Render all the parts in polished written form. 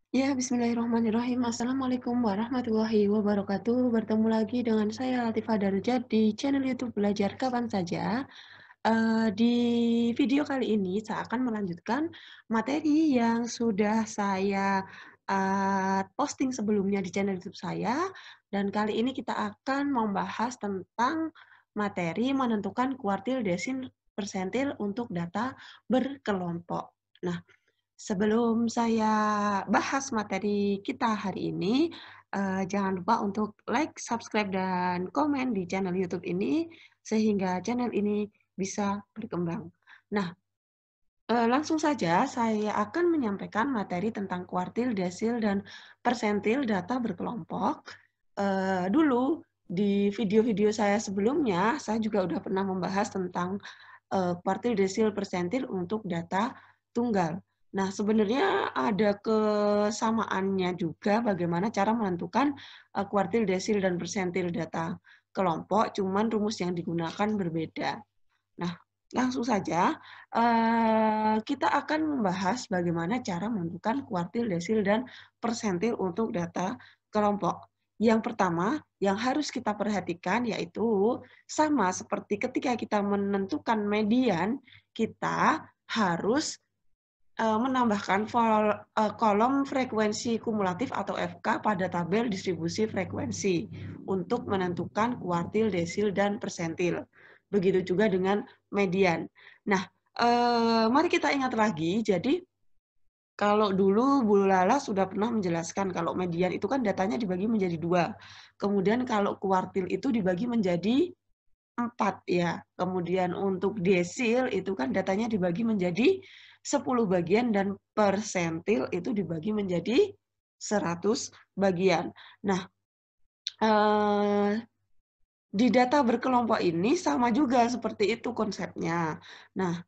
Ya, bismillahirrahmanirrahim. Assalamualaikum warahmatullahi wabarakatuh. Bertemu lagi dengan saya Latifah Darujat di channel YouTube Belajar Kapan Saja. Di video kali ini saya akan melanjutkan materi yang sudah saya posting sebelumnya di channel YouTube saya. Dan kali ini kita akan membahas tentang materi menentukan kuartil, desil, persentil untuk data berkelompok. Nah, sebelum saya bahas materi kita hari ini, jangan lupa untuk like, subscribe, dan komen di channel YouTube ini, sehingga channel ini bisa berkembang. Nah, langsung saja saya akan menyampaikan materi tentang kuartil, desil, dan persentil data berkelompok. Dulu di video-video saya sebelumnya, saya juga sudah pernah membahas tentang kuartil, desil, persentil untuk data tunggal. Nah, sebenarnya ada kesamaannya juga bagaimana cara menentukan kuartil, desil, dan persentil data kelompok, cuman rumus yang digunakan berbeda. Nah, langsung saja kita akan membahas bagaimana cara menentukan kuartil, desil, dan persentil untuk data kelompok. Yang pertama yang harus kita perhatikan yaitu sama seperti ketika kita menentukan median, kita harus menambahkan kolom frekuensi kumulatif atau FK pada tabel distribusi frekuensi untuk menentukan kuartil, desil, dan persentil. Begitu juga dengan median. Nah, mari kita ingat lagi, jadi kalau dulu Bu Lala sudah pernah menjelaskan kalau median itu kan datanya dibagi menjadi 2. Kemudian kalau kuartil itu dibagi menjadi 4 ya. Kemudian untuk desil itu kan datanya dibagi menjadi 10 bagian dan persentil itu dibagi menjadi 100 bagian. Nah, di data berkelompok ini sama juga seperti itu konsepnya. Nah,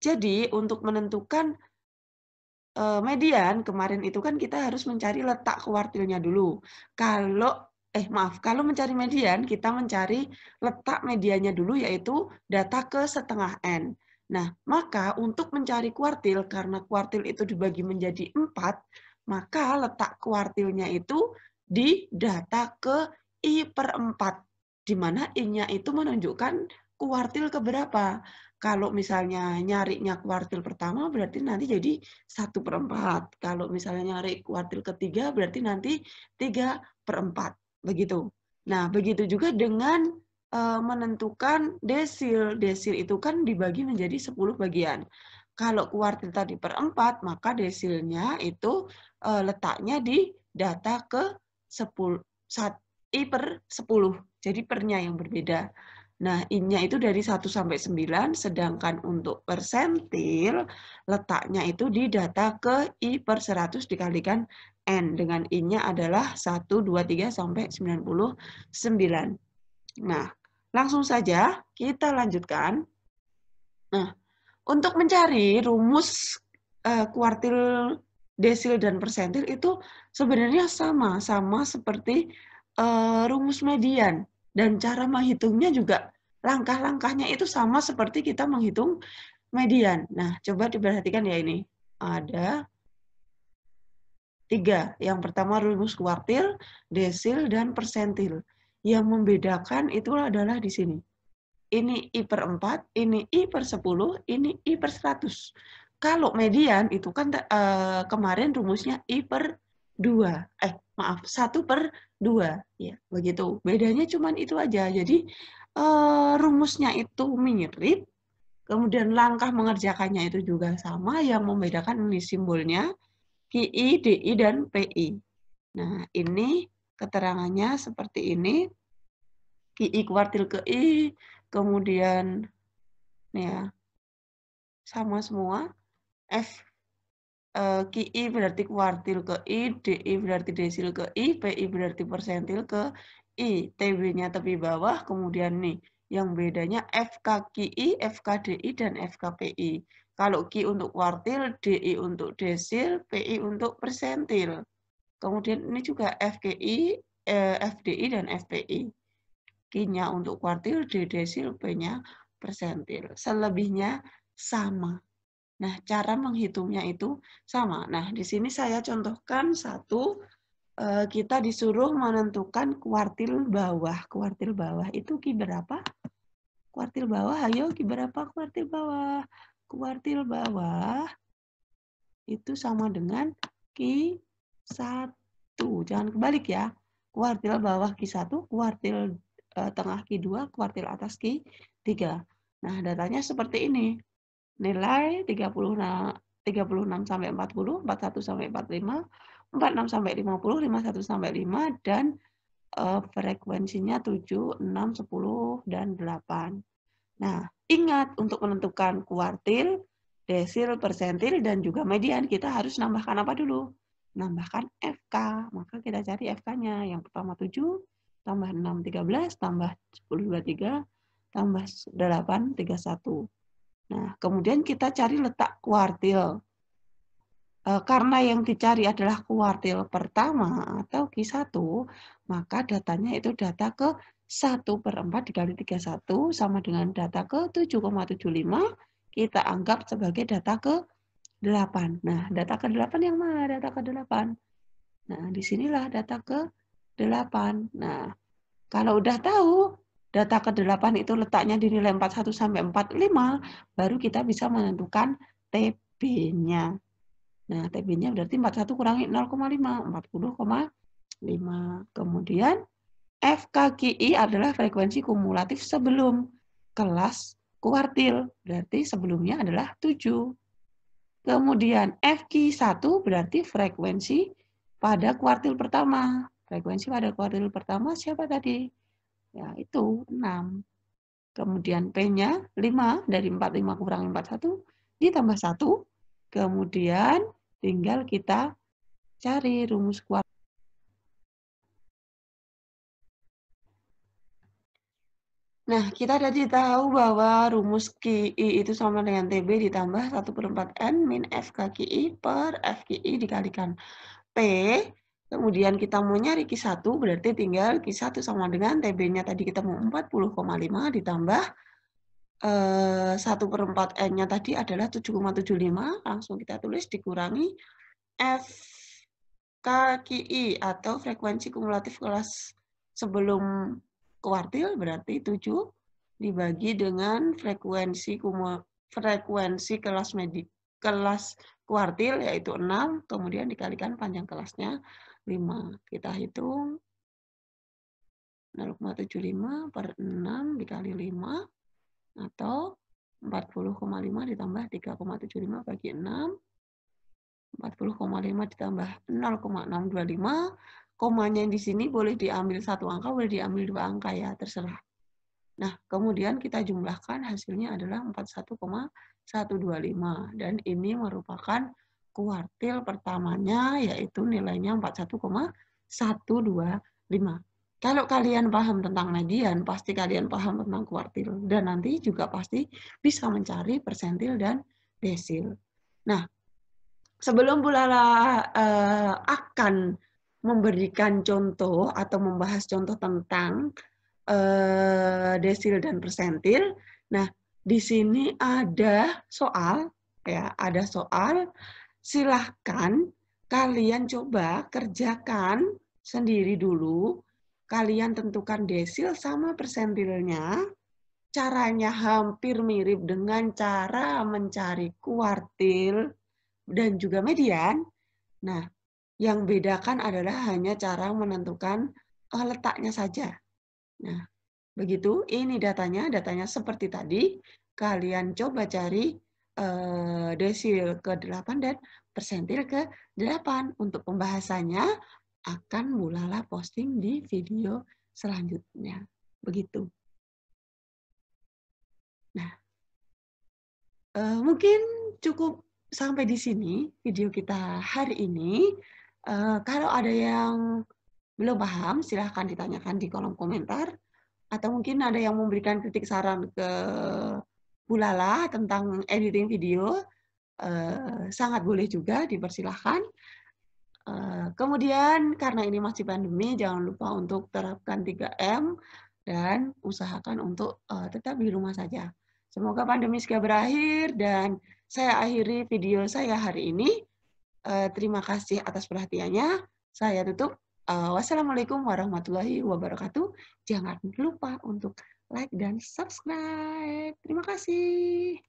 jadi untuk menentukan median kemarin itu kan kita harus mencari letak kuartilnya dulu. Kalau mencari median, kita mencari letak mediannya dulu yaitu data ke setengah N. Nah, maka untuk mencari kuartil, karena kuartil itu dibagi menjadi 4, maka letak kuartilnya itu di data ke I/4, di mana I-nya itu menunjukkan kuartil keberapa. Kalau misalnya nyarinya kuartil pertama berarti nanti jadi 1/4. Kalau misalnya nyari kuartil ketiga berarti nanti 3/4. Begitu. Nah, begitu juga dengan menentukan desil. Desil itu kan dibagi menjadi 10 bagian. Kalau kuartil tadi per 4, maka desilnya itu letaknya di data ke 10, I/10. Jadi pernya yang berbeda. Nah, I-nya itu dari 1 sampai 9, sedangkan untuk persentil letaknya itu di data ke I/100 dikalikan N, dengan I-nya adalah 1, 2, 3, sampai 99. Nah, langsung saja kita lanjutkan. Nah, untuk mencari rumus kuartil, desil, dan persentil itu sebenarnya sama seperti rumus median. Dan cara menghitungnya juga langkah-langkahnya itu sama seperti kita menghitung median. Nah, coba diperhatikan ya ini. Ada 3. Yang pertama rumus kuartil, desil, dan persentil. Yang membedakan itu adalah di sini. Ini I/4, ini I/10, ini I/100. Kalau median itu kan kemarin rumusnya I/2. Maaf, 1/2. Ya, begitu. Bedanya cuma itu aja. Jadi rumusnya itu mirip, kemudian langkah mengerjakannya itu juga sama, yang membedakan ini simbolnya QI, DI, dan PI. Nah, ini keterangannya seperti ini. QI kuartil ke I, kemudian ya sama semua. QI berarti kuartil ke I, DI berarti desil ke I, PI berarti persentil ke I. TB-nya tepi bawah, kemudian nih yang bedanya FKQI, FKDI, dan FKPI. Kalau Q untuk kuartil, DI untuk desil, PI untuk persentil. Kemudian ini juga FKI, FDI, dan FPI. Q-nya untuk kuartil, D desil, P-nya persentil. Selebihnya sama. Nah, cara menghitungnya itu sama. Nah, di sini saya contohkan satu, kita disuruh menentukan kuartil bawah. Kuartil bawah itu Ki berapa? Kuartil bawah, ayo Ki berapa kuartil bawah? Kuartil bawah itu sama dengan Ki 1. Jangan kebalik ya. Kuartil bawah Ki 1, kuartil tengah Ki 2, kuartil atas Ki 3. Nah, datanya seperti ini. Nilai 36 sampai 40, 41 sampai 45, 46 sampai 50, 51 sampai 5, dan frekuensinya 7, 6, 10, dan 8. Nah, ingat untuk menentukan kuartil, desil, persentil, dan juga median, kita harus nambahkan apa dulu? Nambahkan FK. Maka kita cari FK-nya. Yang pertama 7, tambah 6, 13, tambah 10, 23, tambah 8, 31. Nah, kemudian kita cari letak kuartil. Karena yang dicari adalah kuartil pertama atau Q1, maka datanya itu data ke 1/4 dikali 31 sama dengan data ke 7,75, kita anggap sebagai data ke 8. Nah, data ke 8 yang mana? Data ke 8. Nah, disinilah data ke 8. Nah, kalau udah tahu data ke 8 itu letaknya di nilai 41 sampai 45, baru kita bisa menentukan TB-nya. Nah, TB-nya berarti 41 kurangi 0,5, 40,5. Kemudian FKKI adalah frekuensi kumulatif sebelum kelas kuartil. Berarti sebelumnya adalah 7. Kemudian FQ1 berarti frekuensi pada kuartil pertama. Frekuensi pada kuartil pertama siapa tadi? Ya, itu 6. Kemudian P-nya 5, dari 45 kurangi 41, ditambah 1. Kemudian tinggal kita cari rumus kuartil. Nah, kita tadi tahu bahwa rumus QI itu sama dengan TB ditambah 1/4N min FKQI per FQI dikalikan P. Kemudian kita mau nyari Q1, berarti tinggal Q1 sama dengan TB-nya tadi kita mau 40,5 ditambah 1/4N-nya tadi adalah 7,75. Langsung kita tulis dikurangi FKQI atau frekuensi kumulatif kelas sebelum kuartil, berarti 7 dibagi dengan frekuensi kelas kuartil, yaitu 6, kemudian dikalikan panjang kelasnya 5. Kita hitung 0,75 per 6 dikali 5, atau 40,5 ditambah 3,75 bagi 6, 40,5 ditambah 0,625, komanya di sini boleh diambil satu angka, boleh diambil 2 angka ya, terserah. Nah, kemudian kita jumlahkan, hasilnya adalah 41,125. Dan ini merupakan kuartil pertamanya, yaitu nilainya 41,125. Kalau kalian paham tentang median, pasti kalian paham tentang kuartil. Dan nanti juga pasti bisa mencari persentil dan desil. Nah, sebelum Bu Lala akan memberikan contoh atau membahas contoh tentang desil dan persentil. Nah, di sini ada soal, ya, ada soal. Silahkan kalian coba kerjakan sendiri dulu. Kalian tentukan desil sama persentilnya. Caranya hampir mirip dengan cara mencari kuartil dan juga median. Nah, yang bedakan adalah hanya cara menentukan letaknya saja. Nah, begitu, ini datanya seperti tadi. Kalian coba cari desil ke 8 dan persentil ke 8. Untuk pembahasannya akan Bu Lala posting di video selanjutnya. Begitu. Nah, mungkin cukup sampai di sini video kita hari ini. Kalau ada yang belum paham, silahkan ditanyakan di kolom komentar. Atau mungkin ada yang memberikan kritik saran ke Bu Lala tentang editing video, sangat boleh juga, dipersilahkan. Kemudian karena ini masih pandemi, jangan lupa untuk terapkan 3M dan usahakan untuk tetap di rumah saja. Semoga pandemi segera berakhir dan saya akhiri video saya hari ini. Terima kasih atas perhatiannya. Saya tutup. Wassalamualaikum warahmatullahi wabarakatuh. Jangan lupa untuk like dan subscribe. Terima kasih.